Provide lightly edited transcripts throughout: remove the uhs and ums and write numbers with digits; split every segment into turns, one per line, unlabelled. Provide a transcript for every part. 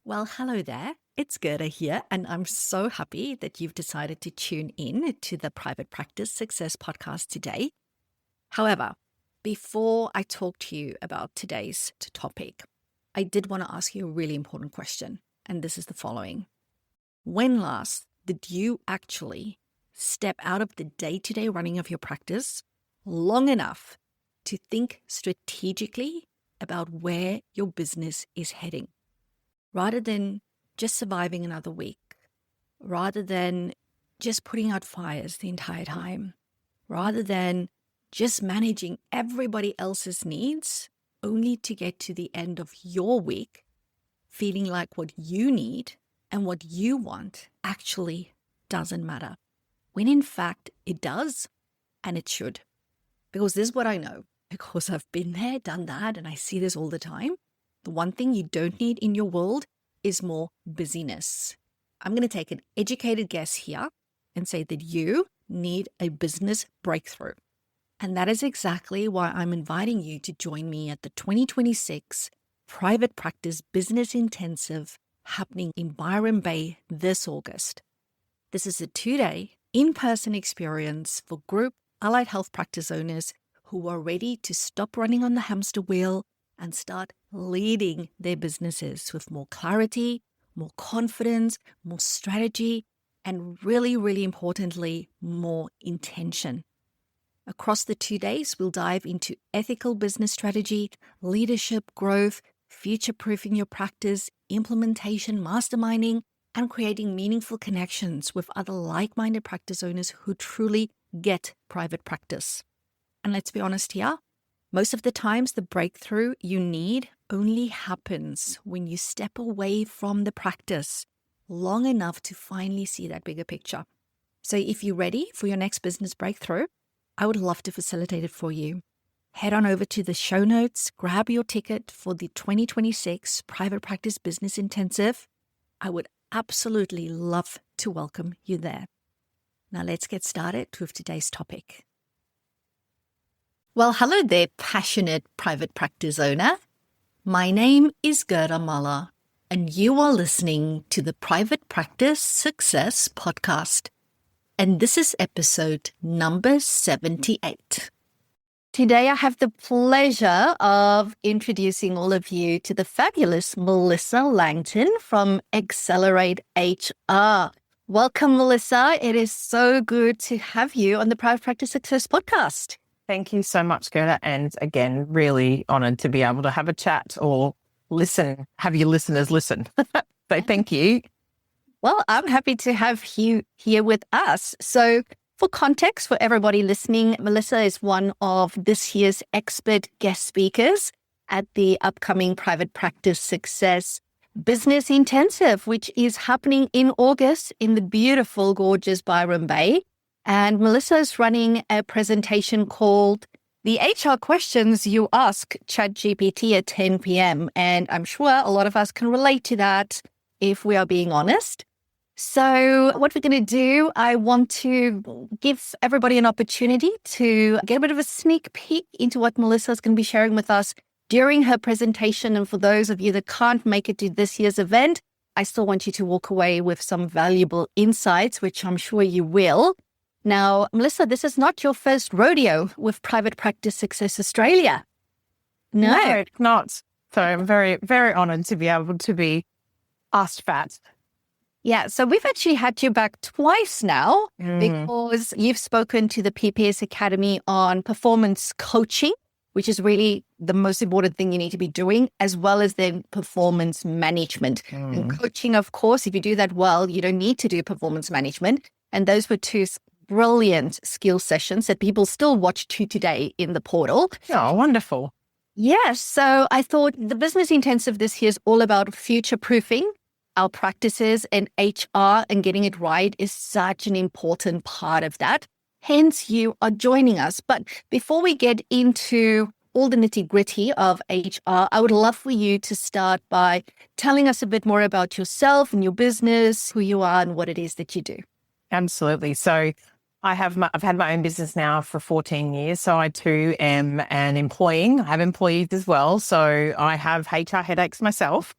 Well, hello there. It's Gerda here, and I'm so happy that you've decided to tune in to the Private Practice Success podcast today. However, before I talk to you about today's topic, I did want to ask you a really important question, and this is the following. When last did you actually step out of the day-to-day running of your practice long enough to think strategically about where your business is heading? Rather than just surviving another week, rather than just putting out fires the entire time, rather than just managing everybody else's needs, only to get to the end of your week feeling like what you need and what you want actually doesn't matter. When in fact it does, and it should. Because this is what I know, because I've been there, done that, and I see this all the time. The one thing you don't need in your world is more busyness. I'm going to take an educated guess here and say that you need a business breakthrough. And that is exactly why I'm inviting you to join me at the 2026 Private Practice Business Intensive happening in Byron Bay this August. This is a 2-day in-person experience for group allied health practice owners who are ready to stop running on the hamster wheel and start leading their businesses with more clarity, more confidence, more strategy, and really, really importantly, more intention. Across the 2 days, we'll dive into ethical business strategy, leadership growth, future-proofing your practice, implementation, masterminding, and creating meaningful connections with other like-minded practice owners who truly get private practice. And let's be honest here, most of the times the breakthrough you need only happens when you step away from the practice long enough to finally see that bigger picture. So if you're ready for your next business breakthrough, I would love to facilitate it for you. Head on over to the show notes, grab your ticket for the 2026 Private Practice Business Intensive. I would absolutely love to welcome you there. Now let's get started with today's topic. Well, hello there, passionate private practice owner. My name is Gerda Muller, and you are listening to the Private Practice Success podcast. And this is episode number 78. Today, I have the pleasure of introducing all of you to the fabulous Melissa Langton from Exceler8 HR. Welcome, Melissa. It is so good to have you on the Private Practice Success podcast.
Thank you so much, Gerda. And again, really honored to be able to have a chat or listen, have your listeners listen. So thank you.
Well, I'm happy to have you here with us. So for context, for everybody listening, Melissa is one of this year's expert guest speakers at the upcoming Private Practice Success Business Intensive, which is happening in August in the beautiful, gorgeous Byron Bay. And Melissa is running a presentation called The HR Questions You Ask ChatGPT at 10 p.m. And I'm sure a lot of us can relate to that if we are being honest. So what we're going to do, I want to give everybody an opportunity to get a bit of a sneak peek into what Melissa is going to be sharing with us during her presentation. And for those of you that can't make it to this year's event, I still want you to walk away with some valuable insights, which I'm sure you will. Now, Melissa, this is not your first rodeo with Private Practice Success Australia.
No, it's not. So I'm very, very honored to be able to be asked that.
Yeah, so we've actually had you back twice now because you've spoken to the PPS Academy on performance coaching, which is really the most important thing you need to be doing, as well as then performance management. And coaching, of course, if you do that well, you don't need to do performance management. And those were two brilliant skill sessions that people still watch to today in the portal.
Oh, wonderful.
Yes. So I thought the business intensive this year is all about future-proofing our practices, and HR and getting it right is such an important part of that. Hence, you are joining us. But before we get into all the nitty-gritty of HR, I would love for you to start by telling us a bit more about yourself and your business, who you are and what it is that you do.
Absolutely. So I've had my own business now for 14 years. So I too am an employee. I have employees as well. So I have HR headaches myself.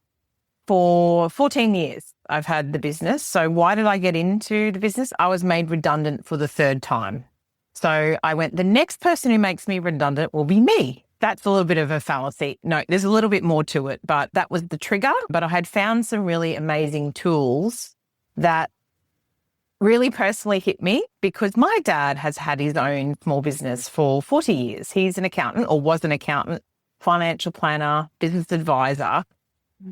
For 14 years, I've had the business. So why did I get into the business? I was made redundant for the third time. So I went, the next person who makes me redundant will be me. That's a little bit of a fallacy. No, there's a little bit more to it, but that was the trigger. But I had found some really amazing tools that really personally hit me because my dad has had his own small business for 40 years. He's an accountant or was an accountant, financial planner, business advisor.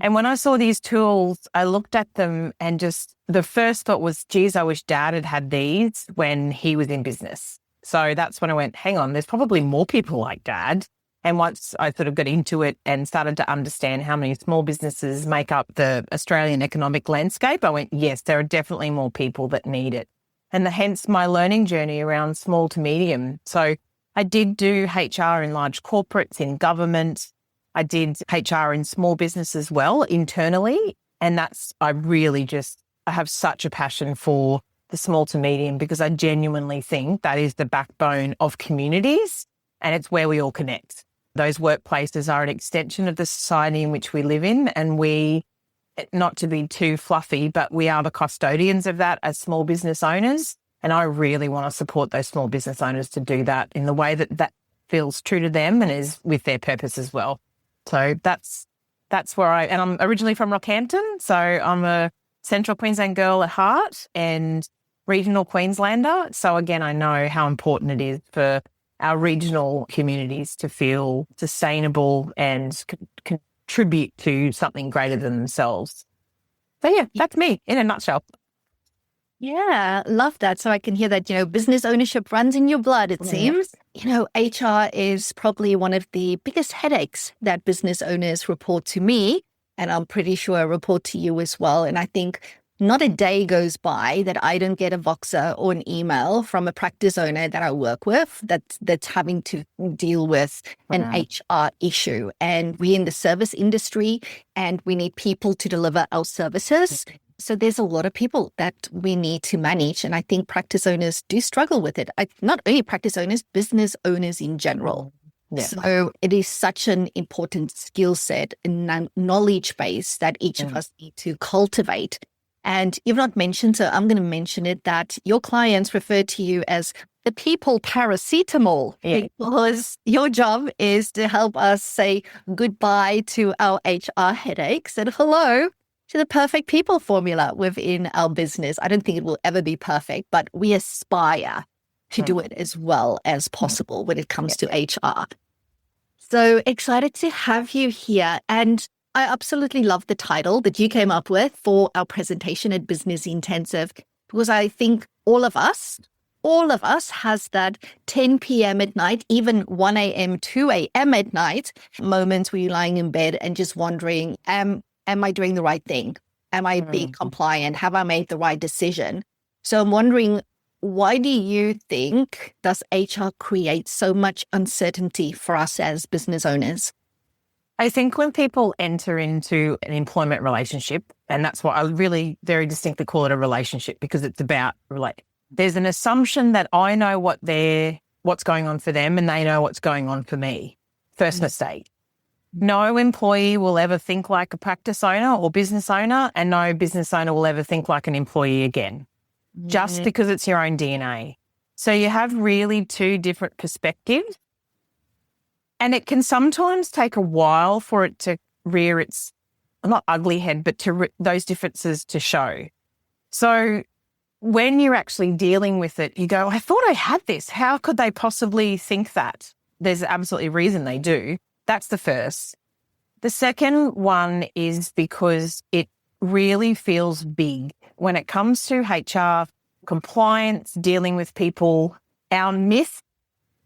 And when I saw these tools, I looked at them and just the first thought was, geez, I wish Dad had had these when he was in business. So that's when I went, hang on, there's probably more people like Dad. And once I sort of got into it and started to understand how many small businesses make up the Australian economic landscape, I went, yes, there are definitely more people that need it. And hence my learning journey around small to medium. So I did do HR in large corporates, in government. I did HR in small business as well, internally. And I have such a passion for the small to medium because I genuinely think that is the backbone of communities and it's where we all connect. Those workplaces are an extension of the society in which we live in. And we, not to be too fluffy, but we are the custodians of that as small business owners. And I really want to support those small business owners to do that in the way that feels true to them and is with their purpose as well. So that's where and I'm originally from Rockhampton. So I'm a Central Queensland girl at heart and regional Queenslander. So again, I know how important it is for our regional communities to feel sustainable and contribute to something greater than themselves. So yeah, that's me in a nutshell.
Yeah, love that. So I can hear that, business ownership runs in your blood, it seems. HR is probably one of the biggest headaches that business owners report to me, and I'm pretty sure I report to you as well. And I think not a day goes by that I don't get a Voxer or an email from a practice owner that I work with that's having to deal with an HR issue. And we're in the service industry and we need people to deliver our services. So there's a lot of people that we need to manage. And I think practice owners do struggle with it. Not only practice owners, business owners in general. Yeah. So it is such an important skill set and knowledge base that each of us need to cultivate. And you've not mentioned, so I'm going to mention it, that your clients refer to you as the people paracetamol, because your job is to help us say goodbye to our HR headaches and hello to the perfect people formula within our business. I don't think it will ever be perfect, but we aspire to do it as well as possible when it comes to HR. So excited to have you here. And I absolutely love the title that you came up with for our presentation at Business Intensive, because I think all of us has that 10 p.m. at night, even 1 a.m., 2 a.m. at night, moments where you're lying in bed and just wondering, am I doing the right thing? Am I being compliant? Have I made the right decision? So I'm wondering, why do you think does HR create so much uncertainty for us as business owners?
I think when people enter into an employment relationship, and that's why I really very distinctly call it a relationship, because it's about there's an assumption that I know what's going on for them and they know what's going on for me. First mistake. No employee will ever think like a practice owner or business owner, and no business owner will ever think like an employee again, just because it's your own DNA. So you have really two different perspectives. And it can sometimes take a while for it to rear its, not ugly head, but those differences to show. So when you're actually dealing with it, you go, I thought I had this. How could they possibly think that? There's absolutely a reason they do. That's the first. The second one is because it really feels big. When it comes to HR, compliance, dealing with people, our myths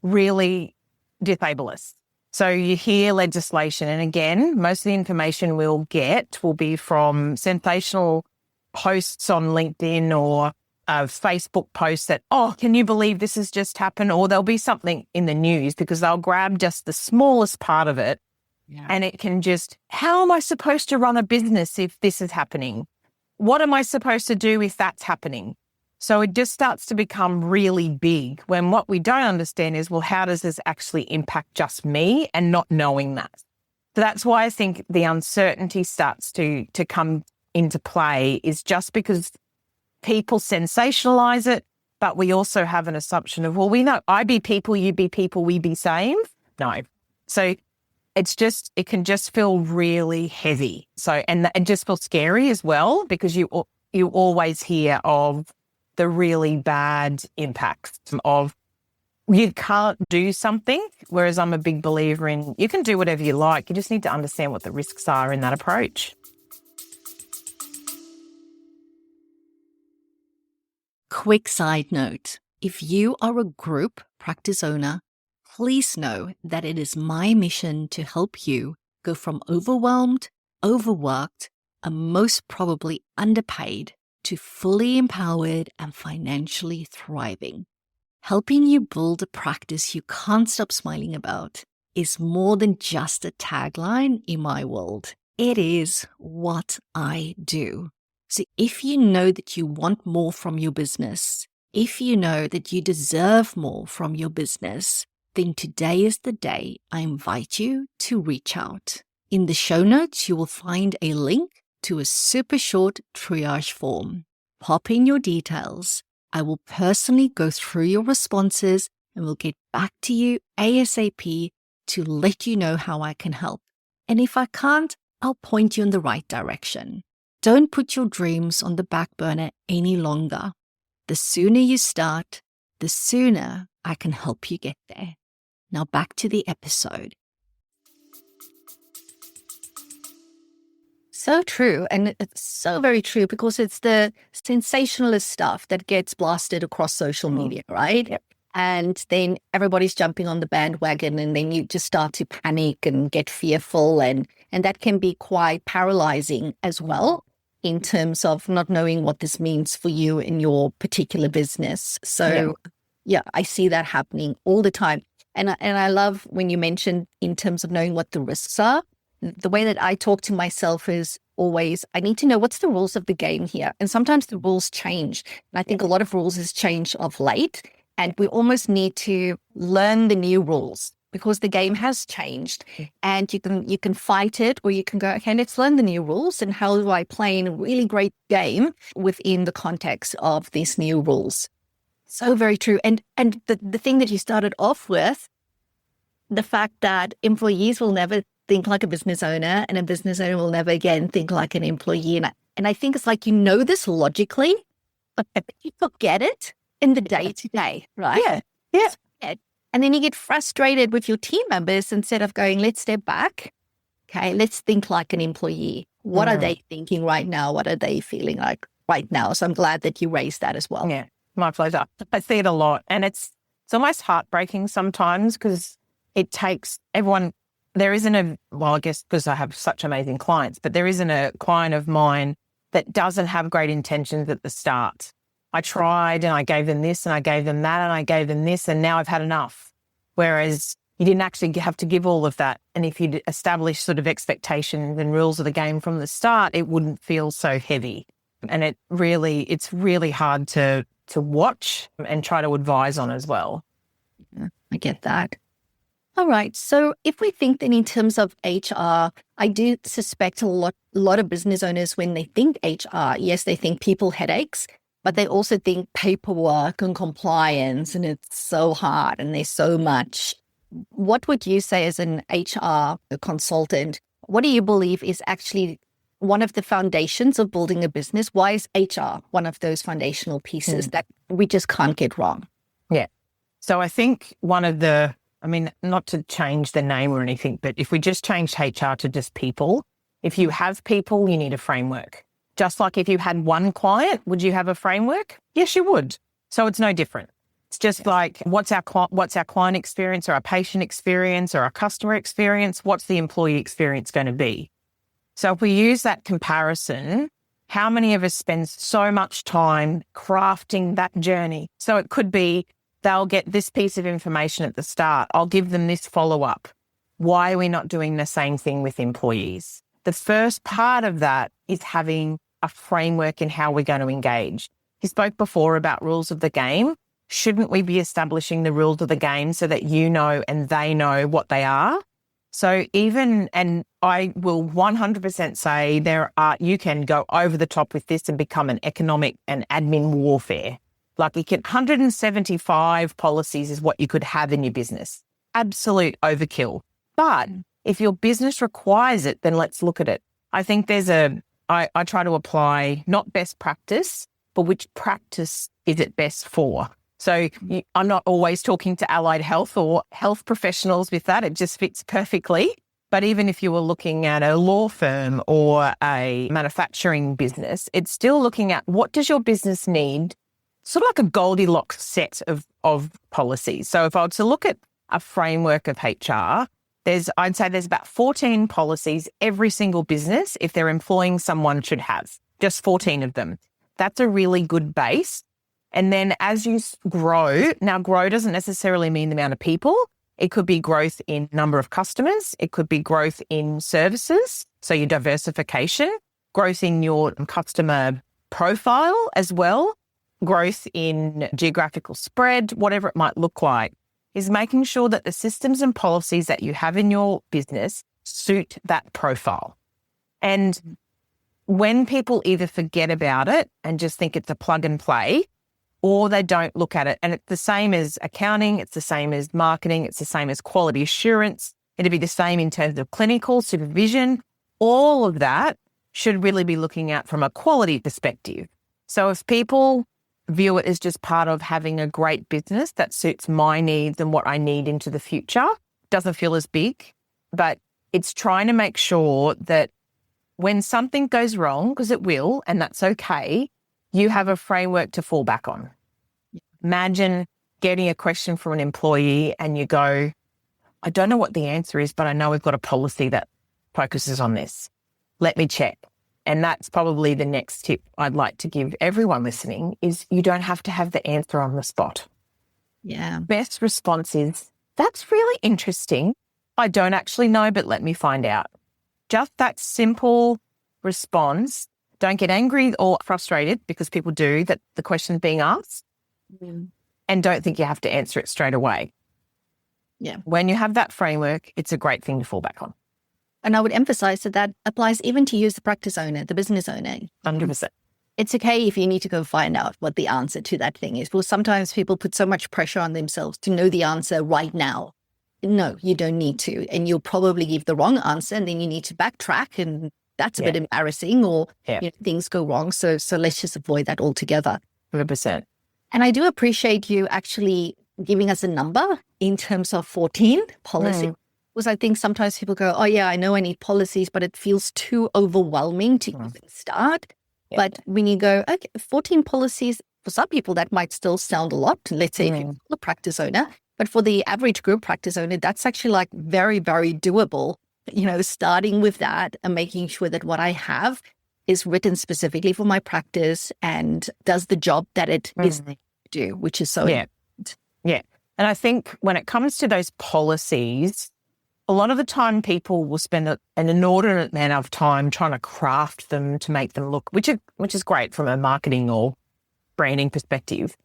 really disable us. So you hear legislation, and again, most of the information we'll get will be from sensational posts on LinkedIn or Facebook posts that, can you believe this has just happened? Or there'll be something in the news because they'll grab just the smallest part of it and it can just, how am I supposed to run a business if this is happening? What am I supposed to do if that's happening? So it just starts to become really big when what we don't understand is, well, how does this actually impact just me, and not knowing that? So that's why I think the uncertainty starts to come into play, is just because people sensationalize it, but we also have an assumption of, well, we know I be people, you be people, we be same. No. So it can just feel really heavy. So, and it just feels scary as well, because you always hear of the really bad impacts of you can't do something, whereas I'm a big believer in you can do whatever you like. You just need to understand what the risks are in that approach.
Quick side note, if you are a group practice owner, please know that it is my mission to help you go from overwhelmed, overworked, and most probably underpaid to fully empowered and financially thriving. Helping you build a practice you can't stop smiling about is more than just a tagline in my world. It is what I do. So if you know that you want more from your business, if you know that you deserve more from your business, then today is the day I invite you to reach out. In the show notes, you will find a link to a super short triage form. Pop in your details. I will personally go through your responses and will get back to you ASAP to let you know how I can help. And if I can't, I'll point you in the right direction. Don't put your dreams on the back burner any longer. The sooner you start, the sooner I can help you get there. Now back to the episode. So true. And it's so very true, because it's the sensationalist stuff that gets blasted across social media, right?
Yep.
And then everybody's jumping on the bandwagon, and then you just start to panic and get fearful. And that can be quite paralyzing as well, in terms of not knowing what this means for you in your particular business. So yeah, I see that happening all the time. And I love when you mentioned in terms of knowing what the risks are. The way that I talk to myself is always, I need to know what's the rules of the game here. And sometimes the rules change. And I think a lot of rules has changed of late. And we almost need to learn the new rules, because the game has changed. And you can fight it, or you can go, okay, let's learn the new rules. And how do I play in a really great game within the context of these new rules? So very true. And the thing that you started off with, the fact that employees will never think like a business owner, and a business owner will never again think like an employee. And I think it's like, you know this logically, but you forget it in the day to day, right?
Yeah.
And then you get frustrated with your team members instead of going, let's step back. Okay, let's think like an employee. What are they thinking right now? What are they feeling like right now? So I'm glad that you raised that as well.
Yeah, my pleasure. I see it a lot. And it's almost heartbreaking sometimes, because it takes everyone. There isn't I guess because I have such amazing clients, but there isn't a client of mine that doesn't have great intentions at the start. I tried and I gave them this and I gave them that and I gave them this, and now I've had enough. Whereas you didn't actually have to give all of that. And if you'd established sort of expectations and rules of the game from the start, it wouldn't feel so heavy. And it's really hard to watch and try to advise on as well.
Yeah, I get that. All right. So if we think then in terms of HR, I do suspect a lot of business owners, when they think HR, yes, they think people headaches, but they also think paperwork and compliance, and it's so hard and there's so much. What would you say as an HR consultant? What do you believe is actually one of the foundations of building a business? Why is HR one of those foundational pieces that we just can't get wrong?
Yeah. So I think not to change the name or anything, but if we just changed HR to just people, if you have people, you need a framework. Just like if you had one client, would you have a framework? Yes, you would. So it's no different. It's just like, what's our client experience, or our patient experience, or our customer experience? What's the employee experience going to be? So if we use that comparison, how many of us spend so much time crafting that journey? So it could be, they'll get this piece of information at the start. I'll give them this follow-up. Why are we not doing the same thing with employees? The first part of that is having a framework in how we're going to engage. You spoke before about rules of the game. Shouldn't we be establishing the rules of the game so that you know and they know what they are? So and I will 100% say you can go over the top with this and become an economic and admin warfare. Like 175 policies is what you could have in your business. Absolute overkill. But if your business requires it, then let's look at it. I think I try to apply not best practice, but which practice is it best for? So I'm not always talking to allied health or health professionals with that. It just fits perfectly. But even if you were looking at a law firm or a manufacturing business, it's still looking at what does your business need, sort of like a Goldilocks set of policies. So if I were to look at a framework of HR, I'd say there's about 14 policies every single business, if they're employing someone, should have. Just 14 of them. That's a really good base. And then as you grow, now grow doesn't necessarily mean the amount of people. It could be growth in number of customers. It could be growth in services. So your diversification, growth in your customer profile as well, growth in geographical spread, whatever it might look like, is making sure that the systems and policies that you have in your business suit that profile. And when people either forget about it and just think it's a plug and play, or they don't look at it. And it's the same as accounting, it's the same as marketing, it's the same as quality assurance. It'd be the same in terms of clinical supervision. All of that should really be looking at from a quality perspective. So if people view it as just part of having a great business that suits my needs and what I need into the future, doesn't feel as big, but it's trying to make sure that when something goes wrong, because it will, and that's okay, you have a framework to fall back on. Imagine getting a question from an employee and you go, I don't know what the answer is, but I know we've got a policy that focuses on this. Let me check. And that's probably the next tip I'd like to give everyone listening is you don't have to have the answer on the spot.
Yeah.
Best response is, that's really interesting. I don't actually know, but let me find out. Just that simple response. Don't get angry or frustrated because people do that the question's being asked and don't think you have to answer it straight away.
Yeah.
When you have that framework, it's a great thing to fall back on.
And I would emphasize that applies even to you as the practice owner, the business owner.
100%.
It's okay if you need to go find out what the answer to that thing is. Well, sometimes people put so much pressure on themselves to know the answer right now. No, you don't need to. And you'll probably give the wrong answer and then you need to backtrack and that's a bit embarrassing or things go wrong. So let's just avoid that altogether.
100%.
And I do appreciate you actually giving us a number in terms of 14 policy. Because I think sometimes people go, oh yeah, I know I need policies, but it feels too overwhelming to even start. But when you go, okay, 14 policies, for some people that might still sound a lot. Let's say if you're a practice owner, but for the average group practice owner, that's actually like very, very doable. Starting with that and making sure that what I have is written specifically for my practice and does the job that it is to do, which is so important.
Yeah. And I think when it comes to those policies, a lot of the time people will spend an inordinate amount of time trying to craft them to make them look, which is great from a marketing or branding perspective.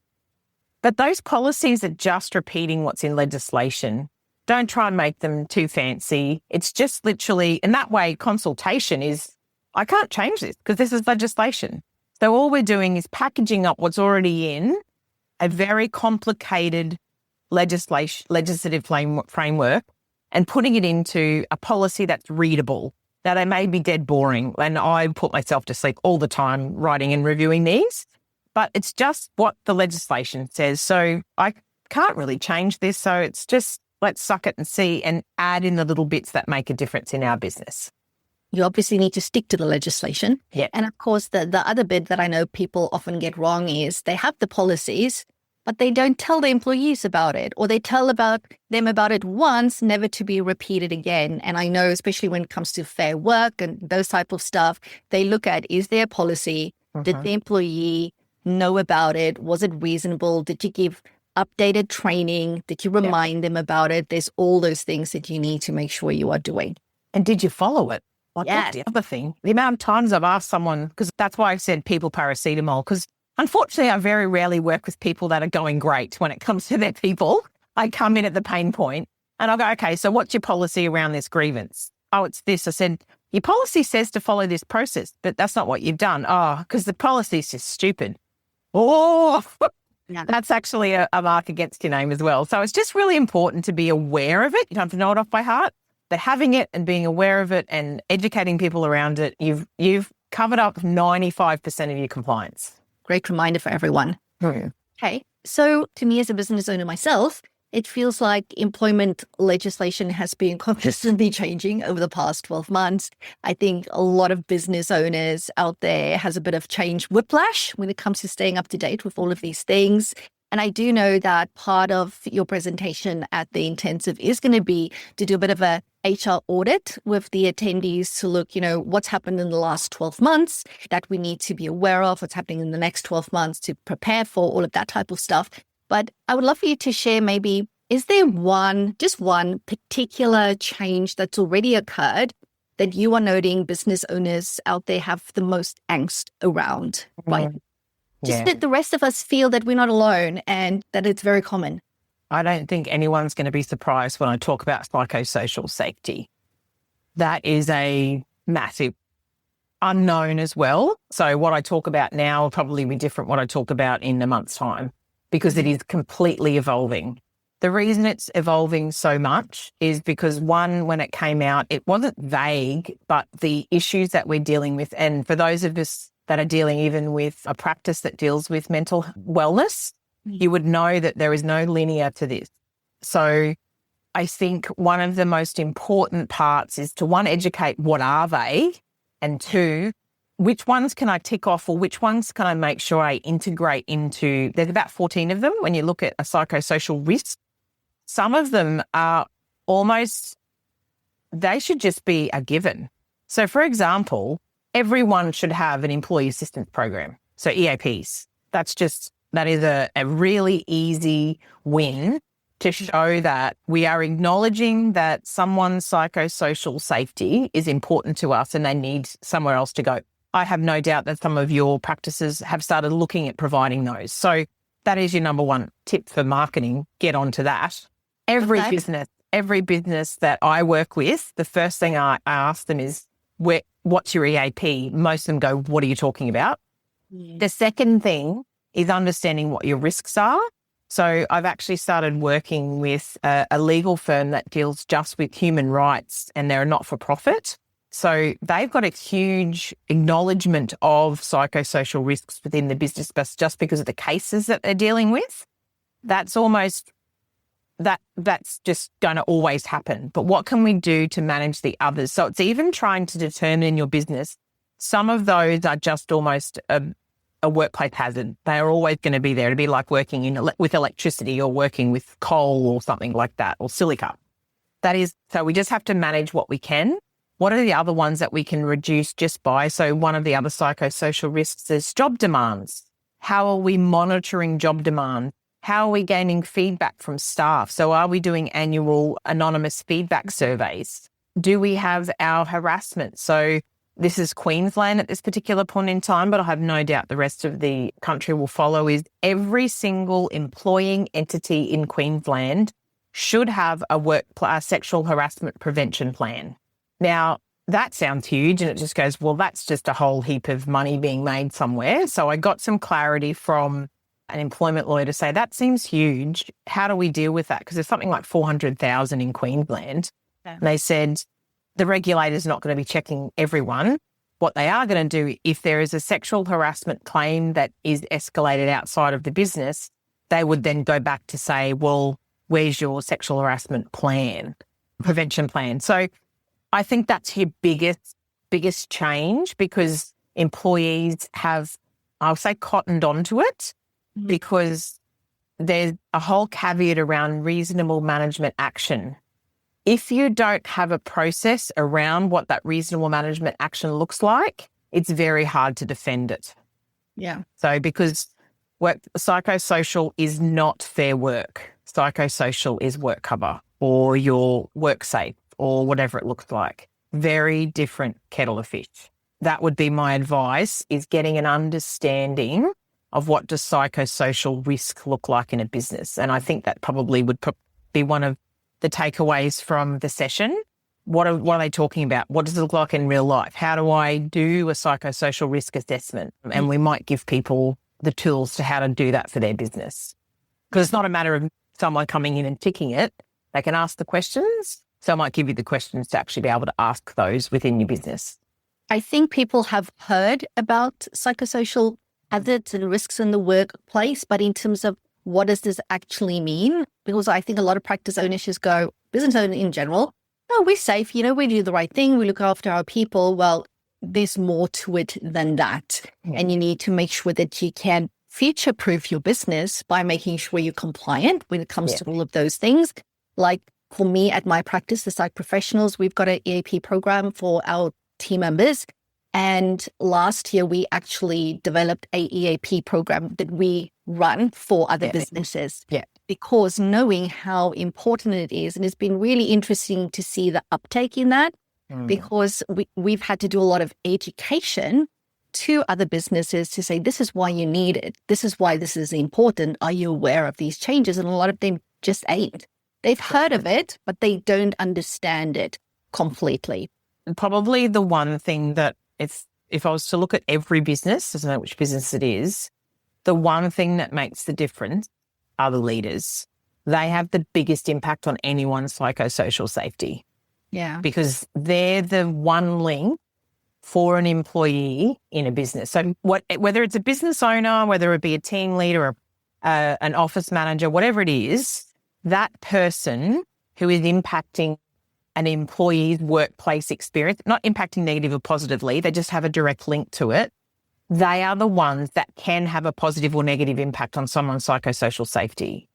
But those policies are just repeating what's in legislation. Don't try and make them too fancy. It's just literally, in that way, consultation is, I can't change this because this is legislation. So all we're doing is packaging up what's already in a very complicated legislative framework and putting it into a policy that's readable. Now, they may be dead boring, and I put myself to sleep all the time writing and reviewing these, but it's just what the legislation says. So I can't really change this. So it's just, let's suck it and see and add in the little bits that make a difference in our business.
You obviously need to stick to the legislation.
Yeah.
And of course, the other bit that I know people often get wrong is they have the policies, but they don't tell the employees about it, or they tell them about it once, never to be repeated again. And I know, especially when it comes to fair work and those type of stuff, they look at, is there a policy? Did the employee know about it? Was it reasonable? Did you give updated training? Did you remind them about it? There's all those things that you need to make sure you are doing.
And did you follow it? That's the other thing. The amount of times I've asked someone, because that's why I said people paracetamol, because unfortunately I very rarely work with people that are going great when it comes to their people. I come in at the pain point. And I'll go, okay, so what's your policy around this grievance? Oh, it's this. I said, your policy says to follow this process, but that's not what you've done. Oh, because the policy is just stupid. Oh,
Yeah.
that's actually a mark against your name as well. So it's just really important to be aware of it. You don't have to know it off by heart, but having it and being aware of it and educating people around it, you've covered up 95% of your compliance.
Great reminder for everyone. Okay. So to me as a business owner myself, it feels like employment legislation has been consistently changing over the past 12 months. I think a lot of business owners out there has a bit of change whiplash when it comes to staying up to date with all of these things. And I do know that part of your presentation at the intensive is going to be to do a bit of a HR audit with the attendees to look, what's happened in the last 12 months that we need to be aware of, what's happening in the next 12 months to prepare for all of that type of stuff. But I would love for you to share maybe, is there just one particular change that's already occurred that you are noting business owners out there have the most angst around? Right? Just that the rest of us feel that we're not alone and that it's very common.
I don't think anyone's going to be surprised when I talk about psychosocial safety. That is a massive unknown as well. So what I talk about now will probably be different what I talk about in a month's time because it is completely evolving. The reason it's evolving so much is because, one, when it came out, it wasn't vague, but the issues that we're dealing with, and for those of us that are dealing even with a practice that deals with mental wellness, you would know that there is no linear to this. So I think one of the most important parts is to, one, educate what are they, and two, which ones can I tick off or which ones can I make sure I integrate into, there's about 14 of them when you look at a psychosocial risk. Some of them are almost, they should just be a given. So for example, everyone should have an employee assistance program. So EAPs, that is a really easy win to show that we are acknowledging that someone's psychosocial safety is important to us and they need somewhere else to go. I have no doubt that some of your practices have started looking at providing those. So that is your number one tip for marketing. Get onto that. Every business that I work with, the first thing I ask them is, what's your EAP? Most of them go, what are you talking about? Yeah. The second thing is understanding what your risks are. So I've actually started working with a legal firm that deals just with human rights, and they're a not-for-profit. So they've got a huge acknowledgement of psychosocial risks within the business just because of the cases that they're dealing with. That's just going to always happen. But what can we do to manage the others? So it's even trying to determine in your business, some of those are just almost a workplace hazard. They are always going to be there. It'd be like working with electricity or working with coal or something like that, or silica. So we just have to manage what we can. What are the other ones that we can reduce just by? So one of the other psychosocial risks is job demands. How are we monitoring job demand? How are we gaining feedback from staff? So are we doing annual anonymous feedback surveys? Do we have our harassment? So this is Queensland at this particular point in time, but I have no doubt the rest of the country will follow, is every single employing entity in Queensland should have a sexual harassment prevention plan. Now, that sounds huge and it just goes, well, that's just a whole heap of money being made somewhere. So I got some clarity from an employment lawyer to say, that seems huge. How do we deal with that? Because there's something like 400,000 in Queensland. Yeah. And they said, the regulator's not going to be checking everyone. What they are going to do, if there is a sexual harassment claim that is escalated outside of the business, they would then go back to say, well, where's your sexual harassment plan, prevention plan? So I think that's your biggest change, because employees have, I'll say, cottoned onto it, because there's a whole caveat around reasonable management action. If you don't have a process around what that reasonable management action looks like, it's very hard to defend it.
Yeah.
So because psychosocial is not fair work. Psychosocial is work cover or your work safe or whatever it looks like. Very different kettle of fish. That would be my advice, is getting an understanding of what does psychosocial risk look like in a business. And I think that probably would be one of the takeaways from the session. What are they talking about? What does it look like in real life? How do I do a psychosocial risk assessment? And we might give people the tools to how to do that for their business. Because it's not a matter of someone coming in and ticking it. They can ask the questions. So I might give you the questions to actually be able to ask those within your business.
I think people have heard about psychosocial hazards and risks in the workplace, but in terms of what does this actually mean? Because I think a lot of practice owners just go, business owner in general, oh, we're safe, we do the right thing, we look after our people. Well, there's more to it than that. Yeah. And you need to make sure that you can future-proof your business by making sure you're compliant when it comes to all of those things. Like for me at my practice, the Psych Professionals, we've got an EAP program for our team members. And last year, we actually developed a EAP program that we run for other businesses. Yeah. Because knowing how important it is, and it's been really interesting to see the uptake in that, because we've had to do a lot of education to other businesses to say, this is why you need it. This is why this is important. Are you aware of these changes? And a lot of them just ain't. They've heard of it, but they don't understand it completely.
Probably the one thing that if I was to look at every business, doesn't matter which business it is, the one thing that makes the difference are the leaders. They have the biggest impact on anyone's psychosocial safety.
Yeah.
Because they're the one link for an employee in a business. So whether it's a business owner, whether it be a team leader or an office manager, whatever it is, that person who is impacting an employee's workplace experience, not impacting negative or positively, they just have a direct link to it. They are the ones that can have a positive or negative impact on someone's psychosocial safety.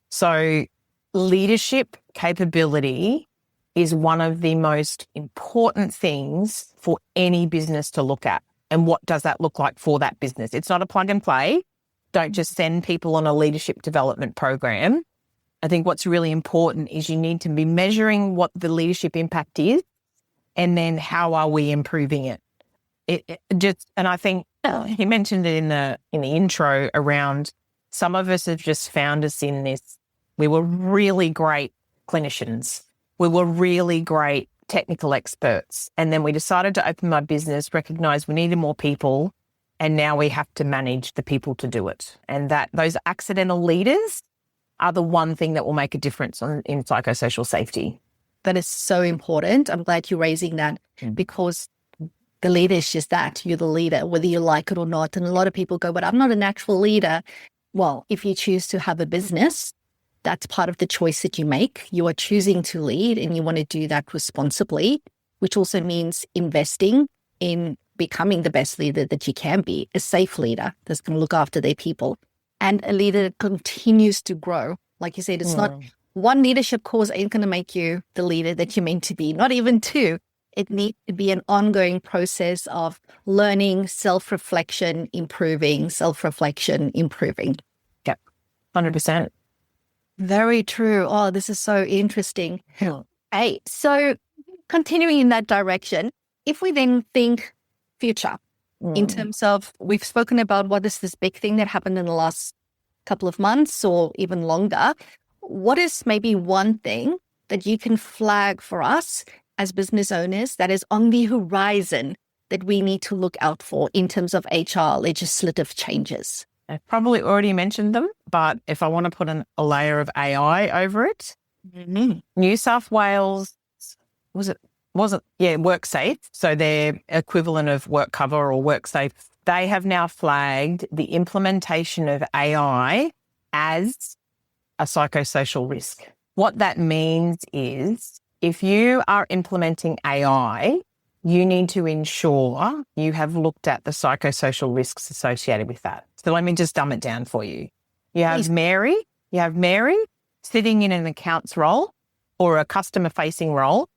So leadership capability is one of the most important things for any business to look at. And what does that look like for that business? It's not a plug and play. Don't just send people on a leadership development program. I think what's really important is you need to be measuring what the leadership impact is and then how are we improving it. And I think he mentioned it in the intro around some of us have just found us in this. We were really great clinicians. We were really great technical experts. And then we decided to open my business, recognize we needed more people, and now we have to manage the people to do it. And that those accidental leaders are the one thing that will make a difference in psychosocial safety.
That is so important. I'm glad you're raising that because the leader is just that. You're the leader, whether you like it or not. And a lot of people go, but I'm not a natural leader. Well, if you choose to have a business, that's part of the choice that you make. You are choosing to lead and you want to do that responsibly, which also means investing in becoming the best leader that you can be, a safe leader that's going to look after their people. And a leader that continues to grow. Like you said, it's not one leadership course ain't going to make you the leader that you're meant to be, not even two. It needs to be an ongoing process of learning, self-reflection, improving,
Yep, 100%.
Very true. Oh, this is so interesting. Hey, so continuing in that direction, if we then think future, in terms of, we've spoken about what is this big thing that happened in the last couple of months or even longer. What is maybe one thing that you can flag for us as business owners that is on the horizon that we need to look out for in terms of HR legislative changes?
I've probably already mentioned them, but if I want to put a layer of AI over it, New South Wales, WorkSafe, so their equivalent of WorkCover or WorkSafe, they have now flagged the implementation of AI as a psychosocial risk. What that means is if you are implementing AI, you need to ensure you have looked at the psychosocial risks associated with that. So let me just dumb it down for you. You have Mary sitting in an accounts role or a customer-facing role,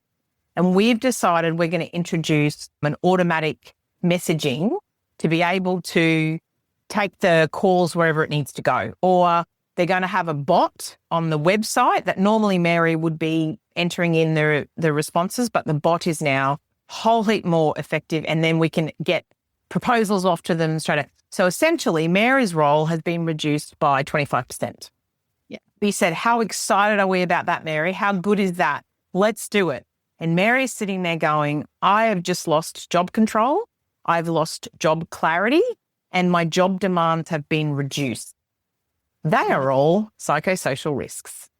and we've decided we're going to introduce an automatic messaging to be able to take the calls wherever it needs to go. Or they're going to have a bot on the website that normally Mary would be entering in the responses, but the bot is now a whole heap more effective, and then we can get proposals off to them straight away. So essentially, Mary's role has been reduced by 25%.
Yeah.
we said, how excited are we about that, Mary? How good is that? Let's do it. And Mary's sitting there going, I have just lost job control. I've lost job clarity and my job demands have been reduced. They are all psychosocial risks.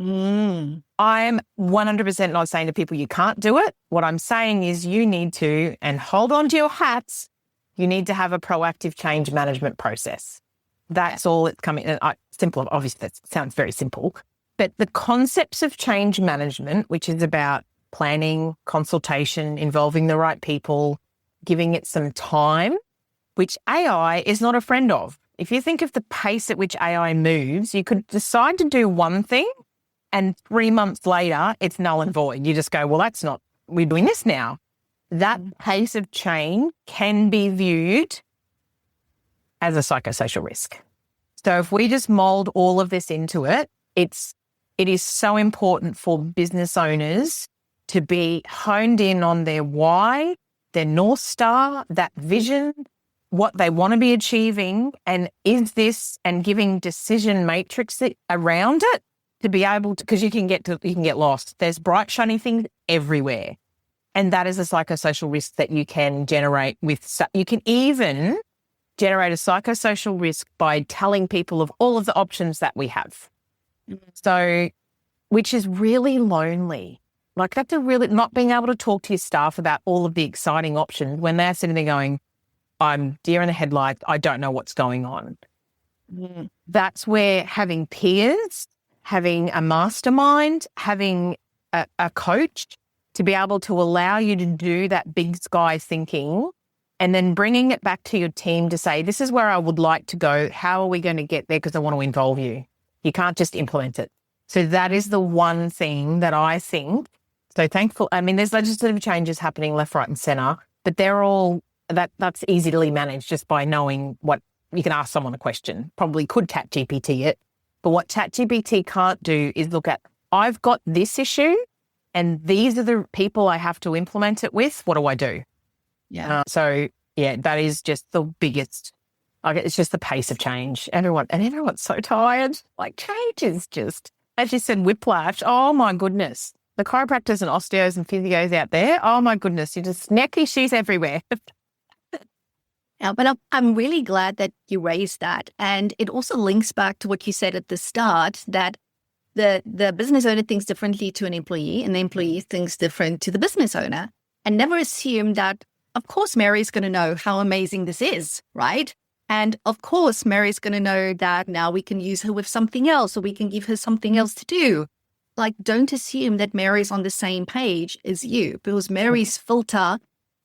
I'm 100% not saying to people you can't do it. What I'm saying is you need to, and hold on to your hats, you need to have a proactive change management process. That's all it's coming. Simple, obviously that sounds very simple, but the concepts of change management, which is about planning, consultation, involving the right people, giving it some time, which AI is not a friend of. If you think of the pace at which AI moves, you could decide to do one thing and 3 months later, it's null and void. You just go, well, that's not, we're doing this now. That pace of change can be viewed as a psychosocial risk. So if we just mold all of this into it, it is so important for business owners to be honed in on their why, their North Star, that vision, what they want to be achieving, and giving decision matrix around it to be able to, because you can get lost. There's bright, shiny things everywhere. And that is a psychosocial risk that you can generate you can even generate a psychosocial risk by telling people of all of the options that we have. So, which is really lonely. Like that's not being able to talk to your staff about all of the exciting options when they're sitting there going, I'm deer in the headlights, I don't know what's going on. That's where having peers, having a mastermind, having a coach to be able to allow you to do that big sky thinking and then bringing it back to your team to say, this is where I would like to go. How are we going to get there? Because I want to involve you. You can't just implement it. So that is the one thing that I think, so thankful. I mean, there's legislative changes happening left, right and centre, but they're all, that's easily managed just by knowing what, you can ask someone a question, probably could ChatGPT it. But what ChatGPT can't do is look at, I've got this issue and these are the people I have to implement it with. What do I do?
Yeah.
That is just the biggest. It's just the pace of change. Everyone's so tired. Like change is just, as you said, whiplash. Oh my goodness. The chiropractors and osteos and physios out there. Oh my goodness. You're just neck issues everywhere.
Yeah, but I'm really glad that you raised that. And it also links back to what you said at the start, that the business owner thinks differently to an employee and the employee thinks different to the business owner. And never assume that, of course, Mary's going to know how amazing this is, right? And of course, Mary's going to know that now we can use her with something else or we can give her something else to do. Like, don't assume that Mary's on the same page as you, because Mary's filter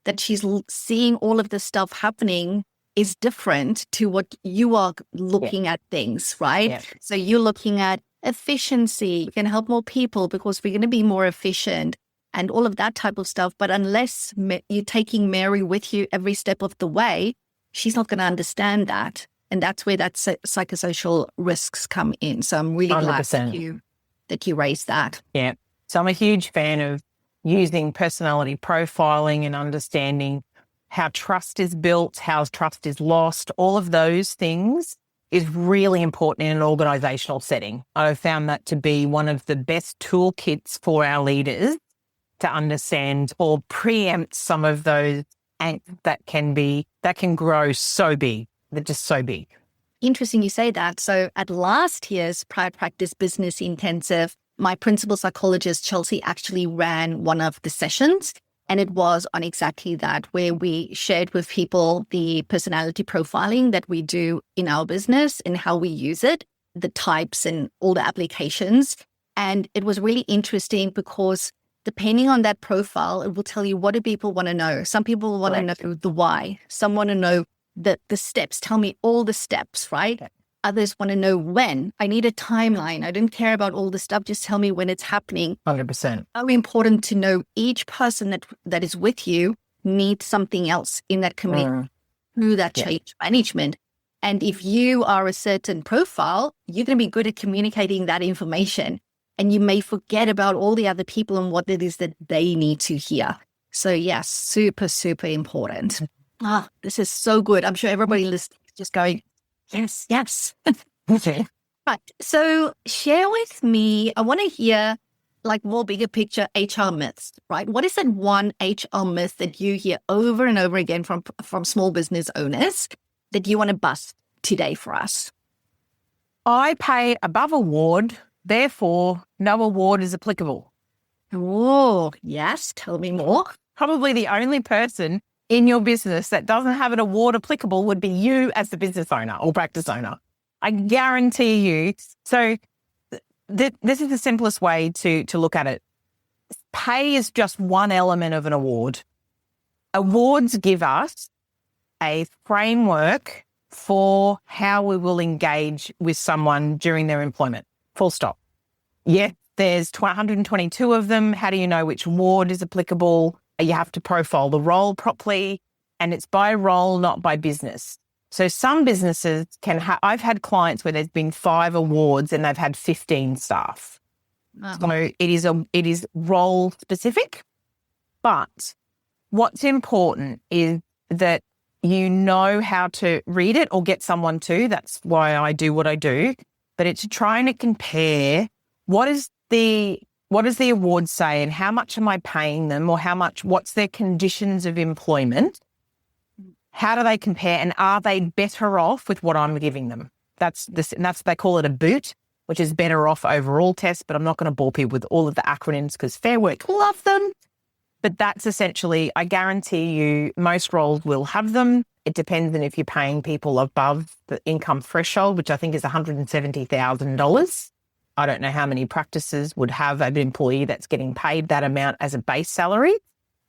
that she's seeing all of this stuff happening is different to what you are looking at things, right? Yeah. So you're looking at efficiency, we can help more people because we're going to be more efficient and all of that type of stuff. But unless you're taking Mary with you every step of the way, she's not going to understand that. And that's where that psychosocial risks come in. So I'm really
100%.
glad that you raised that.
Yeah. So I'm a huge fan of using personality profiling and understanding how trust is built, how trust is lost. All of those things is really important in an organizational setting. I've found that to be one of the best toolkits for our leaders to understand or preempt some of those angst that can grow so big. They're just so big.
Interesting you say that. So at last year's Private Practice Business Intensive, my principal psychologist, Chelsea, actually ran one of the sessions. And it was on exactly that, where we shared with people the personality profiling that we do in our business and how we use it, the types and all the applications. And it was really interesting because depending on that profile, it will tell you what do people want to know. Some people want to know the why. Some want to know the steps. Tell me all the steps, right? Okay. Others want to know when. I need a timeline. I don't care about all the stuff. Just tell me when it's happening.
100%.
Very important to know each person that is with you needs something else in that community through that change management. And if you are a certain profile, you're going to be good at communicating that information. And you may forget about all the other people and what it is that they need to hear. So yes, super, super important. This is so good. I'm sure everybody listening is just going, yes.
Okay.
Right. So share with me, I want to hear like more bigger picture HR myths, right? What is that one HR myth that you hear over and over again from small business owners that you want to bust today for us?
I pay above award, therefore no award is applicable.
Oh, yes. Tell me more.
Probably the only person in your business that doesn't have an award applicable would be you as the business owner or practice owner. I guarantee you. So this is the simplest way to look at it. Pay is just one element of an award. Awards give us a framework for how we will engage with someone during their employment. Full stop. Yes, there's 122 of them. How do you know which award is applicable? You have to profile the role properly, and it's by role, not by business. So some businesses I've had clients where there's been 5 awards and they've had 15 staff. Wow. So it is role specific, but what's important is that you know how to read it or get someone to. That's why I do what I do. But it's trying to compare what does the award say and how much am I paying them, or what's their conditions of employment? How do they compare, and are they better off with what I'm giving them? They call it a BOOT, which is better off overall test, but I'm not going to bore people with all of the acronyms because Fair Work love them. But that's essentially, I guarantee you, most roles will have them. It depends on if you're paying people above the income threshold, which I think is $170,000. I don't know how many practices would have an employee that's getting paid that amount as a base salary.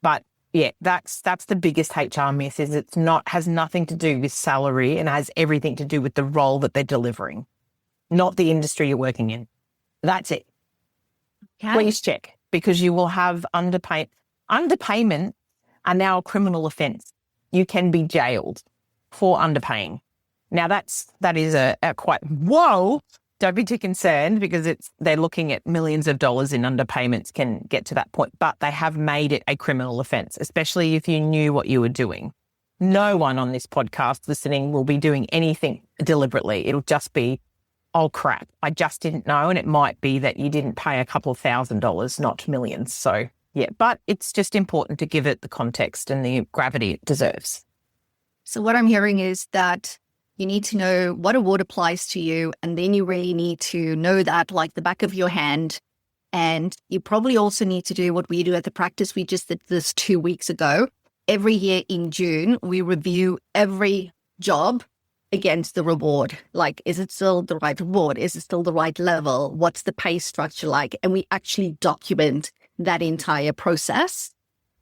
But yeah, that's the biggest HR myth, is has nothing to do with salary and has everything to do with the role that they're delivering, not the industry you're working in. That's it. Okay. Please check, because you will have underpayment. Underpayment are now a criminal offence. You can be jailed for underpaying. Now that is a quite, whoa, don't be too concerned, because they're looking at millions of dollars in underpayments can get to that point, but they have made it a criminal offence, especially if you knew what you were doing. No one on this podcast listening will be doing anything deliberately. It'll just be, oh crap, I just didn't know. And it might be that you didn't pay a couple of $1,000s, not millions. So yeah, but it's just important to give it the context and the gravity it deserves.
So what I'm hearing is that you need to know what award applies to you, and then you really need to know that like the back of your hand. And you probably also need to do what we do at the practice. We just did this 2 weeks ago. Every year in June, we review every job against the reward. Like, is it still the right reward? Is it still the right level? What's the pay structure like? And we actually document that entire process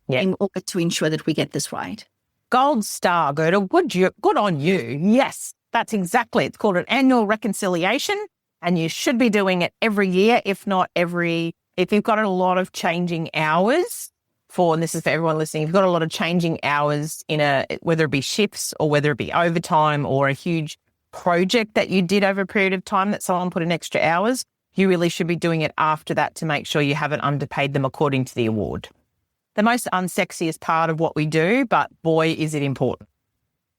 in order to ensure that we get this right.
Gold star, Gerda. Good on you. Yes, that's exactly. It's called an annual reconciliation, and you should be doing it every year, if not if you've got a lot of changing hours and this is for everyone listening, if you've got a lot of changing hours whether it be shifts or whether it be overtime or a huge project that you did over a period of time that someone put in extra hours, you really should be doing it after that to make sure you haven't underpaid them according to the award. The most unsexiest part of what we do, but boy, is it important.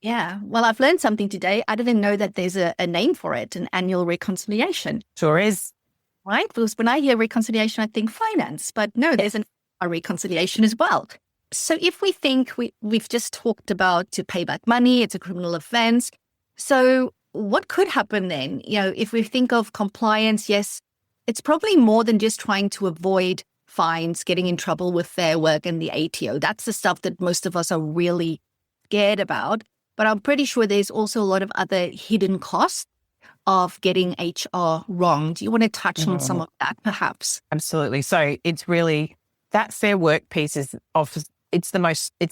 Yeah. Well, I've learned something today. I didn't know that there's a name for it, an annual reconciliation.
Sure is.
Right? Because when I hear reconciliation, I think finance, but no, there's a reconciliation as well. So if we think we've just talked about to pay back money, it's a criminal offense. So what could happen then? If we think of compliance, yes, it's probably more than just trying to avoid fines, getting in trouble with Fair Work and the ATO. That's the stuff that most of us are really scared about. But I'm pretty sure there's also a lot of other hidden costs of getting HR wrong. Do you want to touch on some of that, perhaps?
Absolutely. So it's really that Fair Work piece it's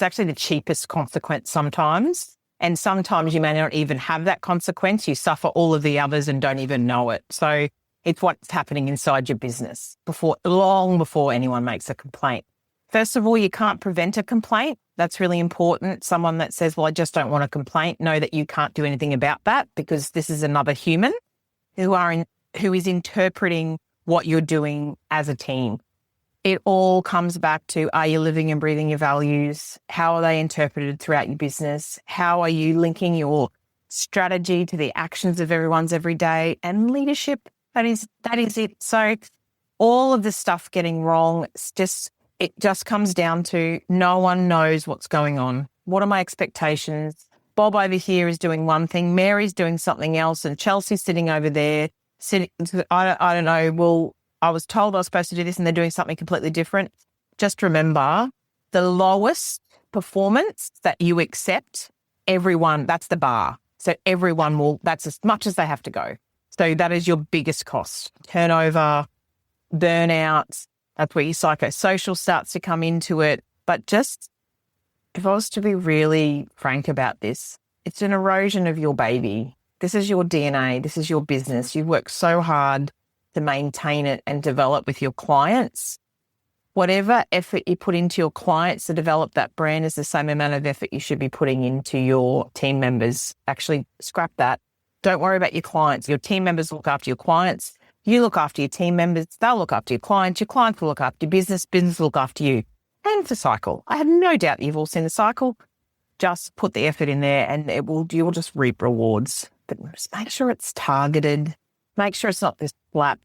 actually the cheapest consequence sometimes. And sometimes you may not even have that consequence. You suffer all of the others and don't even know it. So it's what's happening inside your business long before anyone makes a complaint. First of all, you can't prevent a complaint. That's really important. Someone that says, well, I just don't want a complaint, know that you can't do anything about that, because this is another human who is interpreting what you're doing as a team. It all comes back to, are you living and breathing your values? How are they interpreted throughout your business? How are you linking your strategy to the actions of everyone's every day, and leadership. That is it. So all of the stuff getting wrong, it just comes down to no one knows what's going on. What are my expectations? Bob over here is doing one thing, Mary's doing something else, and Chelsea's sitting over there. I don't know, well, I was told I was supposed to do this and they're doing something completely different. Just remember, the lowest performance that you accept, everyone, that's the bar. So everyone that's as much as they have to go. So that is your biggest cost. Turnover, burnout, that's where your psychosocial starts to come into it. But just, if I was to be really frank about this, it's an erosion of your baby. This is your DNA. This is your business. You've worked so hard to maintain it and develop with your clients. Whatever effort you put into your clients to develop that brand is the same amount of effort you should be putting into your team members. Actually, scrap that. Don't worry about your clients. Your team members look after your clients. You look after your team members. They'll look after your clients. Your clients will look after your business. Business will look after you. And the cycle. I have no doubt that you've all seen the cycle. Just put the effort in there and you will just reap rewards. But just make sure it's targeted. Make sure it's not this flap.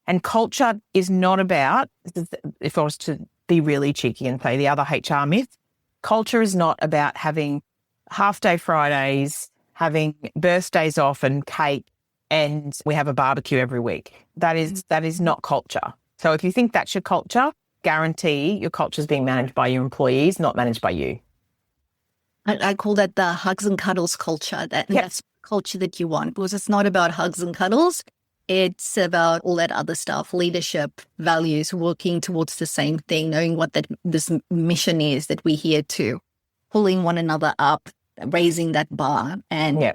And culture is not about, if I was to be really cheeky and say the other HR myth, culture is not about having half-day Fridays, having birthdays off and cake, and we have a barbecue every week. That is not culture. So if you think that's your culture, guarantee your culture is being managed by your employees, not managed by you.
I call that the hugs and cuddles culture. That's the culture that you want, because it's not about hugs and cuddles. It's about all that other stuff, leadership, values, working towards the same thing, knowing what this mission is that we're here to, pulling one another up, raising that bar. And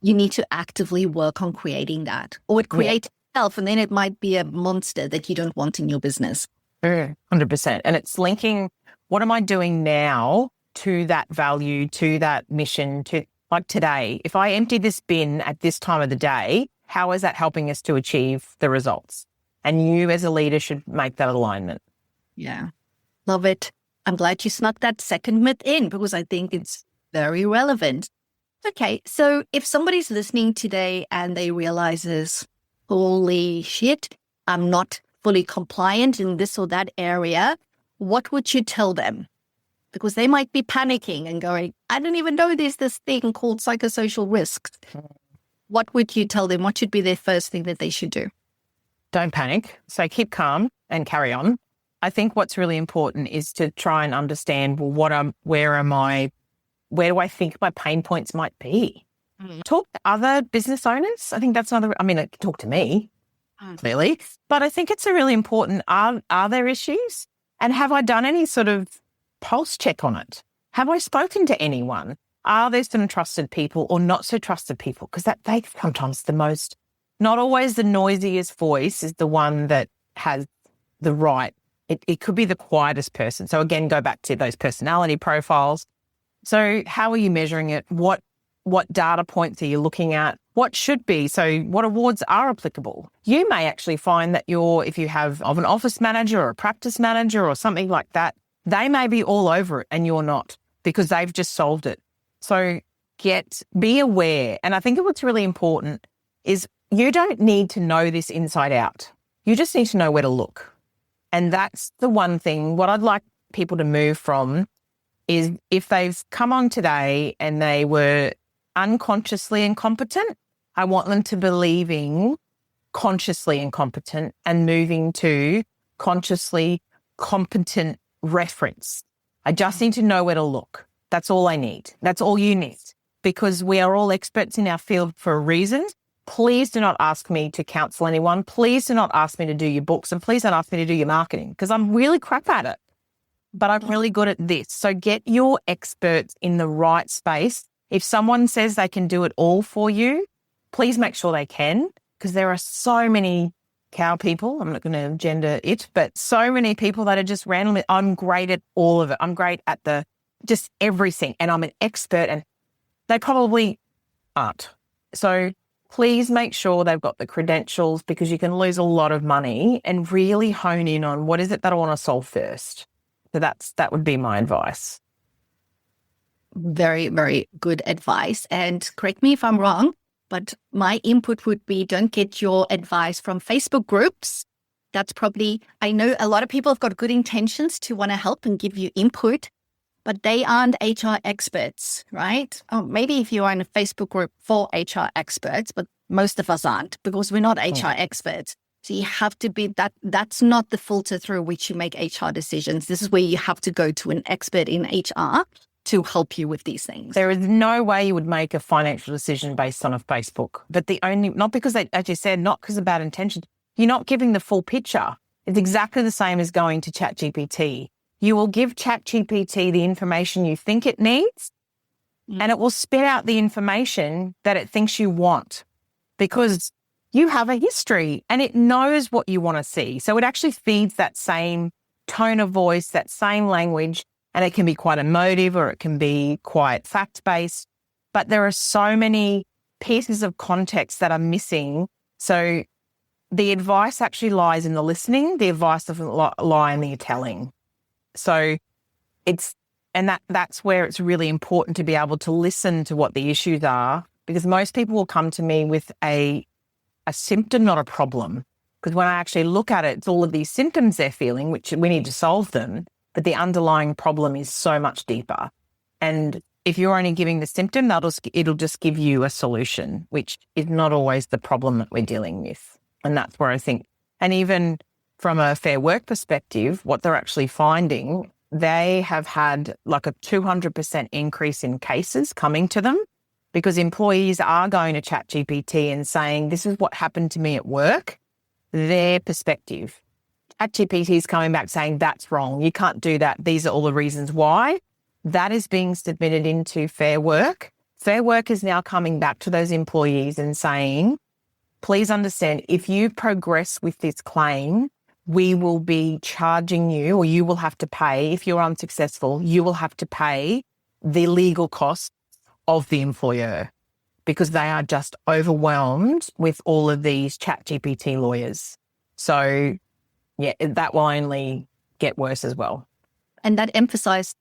you need to actively work on creating that, or it creates itself, and then it might be a monster that you don't want in your business.
100%. And it's linking, what am I doing now to that value, to that mission, to like today, if I empty this bin at this time of the day, how is that helping us to achieve the results? And you as a leader should make that alignment.
Yeah. Love it. I'm glad you snuck that second myth in, because I think it's very relevant. Okay. So if somebody's listening today and they realizes, holy shit, I'm not fully compliant in this or that area, what would you tell them? Because they might be panicking and going, I don't even know there's this thing called psychosocial risks. What would you tell them? What should be their first thing that they should do?
Don't panic. So keep calm and carry on. I think what's really important is to try and understand, well, where do I think my pain points might be? Talk to other business owners. I think that's talk to me, clearly. But I think it's a really important, are there issues? And have I done any sort of pulse check on it? Have I spoken to anyone? Are there some trusted people or not so trusted people? Because they sometimes not always the noisiest voice is the one that has the right. It could be the quietest person. So again, go back to those personality profiles. So how are you measuring it? What data points are you looking at? What should be? So what awards are applicable? You may actually find that if you have an office manager or a practice manager or something like that, they may be all over it and you're not, because they've just solved it. So be aware. And I think what's really important is you don't need to know this inside out. You just need to know where to look. And that's the one thing. What I'd like people to move from is, if they've come on today and they were unconsciously incompetent, I want them to believing consciously incompetent and moving to consciously competent reference. I just need to know where to look. That's all I need. That's all you need, because we are all experts in our field for a reason. Please do not ask me to counsel anyone. Please do not ask me to do your books, and please don't ask me to do your marketing, because I'm really crap at it, but I'm really good at this. So get your experts in the right space. If someone says they can do it all for you, please make sure they can, because there are so many cow people. I'm not going to gender it, but so many people that are just randomly, I'm great at all of it. I'm great at just everything, and I'm an expert, and they probably aren't. So please make sure they've got the credentials, because you can lose a lot of money, and really hone in on what is it that I want to solve first. So that would be my advice.
very, very good advice. And correct me if I'm wrong, but my input would be don't get your advice from Facebook groups. That's probably, I know a lot of people have got good intentions to want to help and give you input, but they aren't HR experts, right? Oh, maybe if you are in a Facebook group for HR experts, but most of us aren't because we're not HR experts. So you have to be that's not the filter through which you make HR decisions. This is where you have to go to an expert in HR to help you with these things.
There is no way you would make a financial decision based on a Facebook. But not because they, as you said, not because of bad intention. You're not giving the full picture. It's exactly the same as going to ChatGPT. You will give ChatGPT the information you think it needs, and it will spit out the information that it thinks you want because you have a history and it knows what you want to see. So it actually feeds that same tone of voice, that same language, and it can be quite emotive or it can be quite fact-based. But there are so many pieces of context that are missing. So the advice actually lies in the listening. The advice doesn't lie in the telling. So that's where it's really important to be able to listen to what the issues are, because most people will come to me with a symptom, not a problem. Because when I actually look at it, it's all of these symptoms they're feeling, which we need to solve them. But the underlying problem is so much deeper. And if you're only giving the symptom, it'll just give you a solution, which is not always the problem that we're dealing with. And that's where I think, and even from a Fair Work perspective, what they're actually finding, they have had like a 200% increase in cases coming to them because employees are going to ChatGPT and saying, this is what happened to me at work, their perspective. ChatGPT is coming back saying, that's wrong. You can't do that. These are all the reasons why. That is being submitted into Fair Work. Fair Work is now coming back to those employees and saying, please understand, if you progress with this claim, we will be charging you, or you will have to pay, if you're unsuccessful, you will have to pay the legal costs of the employer because they are just overwhelmed with all of these ChatGPT lawyers. So, yeah, that will only get worse as well.
And that emphasizes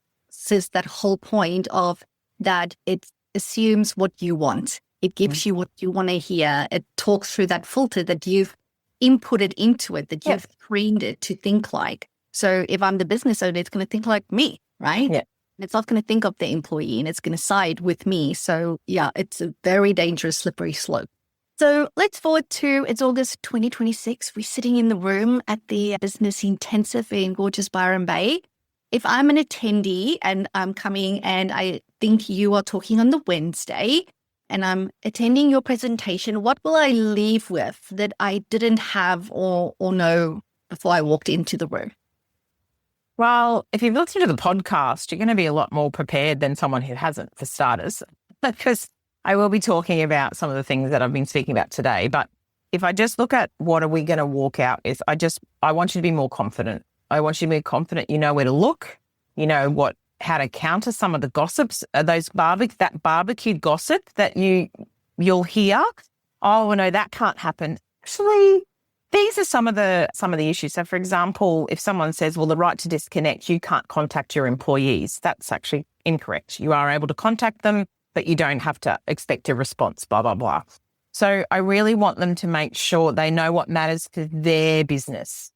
that whole point of that it assumes what you want. It gives you what you want to hear. It talks through that filter that you've inputted into it, that you've trained it to think like. So if I'm the business owner, it's going to think like me, right?
Yeah.
It's not going to think of the employee and it's going to side with me. So yeah, it's a very dangerous, slippery slope. So let's forward to, it's August 2026. We're sitting in the room at the Business Intensive in gorgeous Byron Bay. If I'm an attendee and I'm coming and I think you are talking on the Wednesday and I'm attending your presentation, what will I leave with that I didn't have or know before I walked into the room?
Well, if you've listened to the podcast, you're going to be a lot more prepared than someone who hasn't, for starters, because I will be talking about some of the things that I've been speaking about today. But if I just look at what are we going to walk out with, I want you to be more confident. I want you to be confident you know where to look, you know how to counter some of the gossips, that barbecue gossip that you'll hear. Oh, no, that can't happen. Actually, these are some of the issues. So, for example, if someone says, well, the right to disconnect, you can't contact your employees, that's actually incorrect. You are able to contact them, but you don't have to expect a response, blah, blah, blah. So I really want them to make sure they know what matters for their business.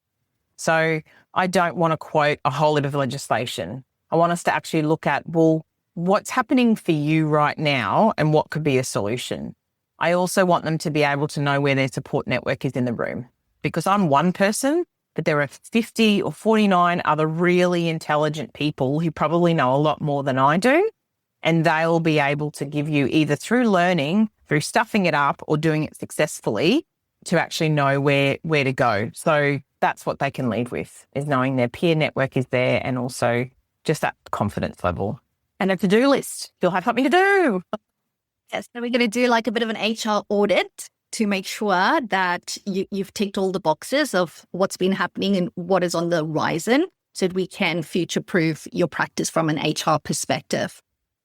So I don't want to quote a whole lot of legislation. I want us to actually look at, well, what's happening for you right now and what could be a solution. I also want them to be able to know where their support network is in the room. Because I'm one person, but there are 50 or 49 other really intelligent people who probably know a lot more than I do. And they'll be able to give you either through learning, through stuffing it up or doing it successfully to actually know where to go. So that's what they can lead with, is knowing their peer network is there and also just that confidence level. And a to-do list. You'll have something to do.
Yes, so we're going to do like a bit of an HR audit to make sure that you've ticked all the boxes of what's been happening and what is on the horizon so that we can future-proof your practice from an HR perspective.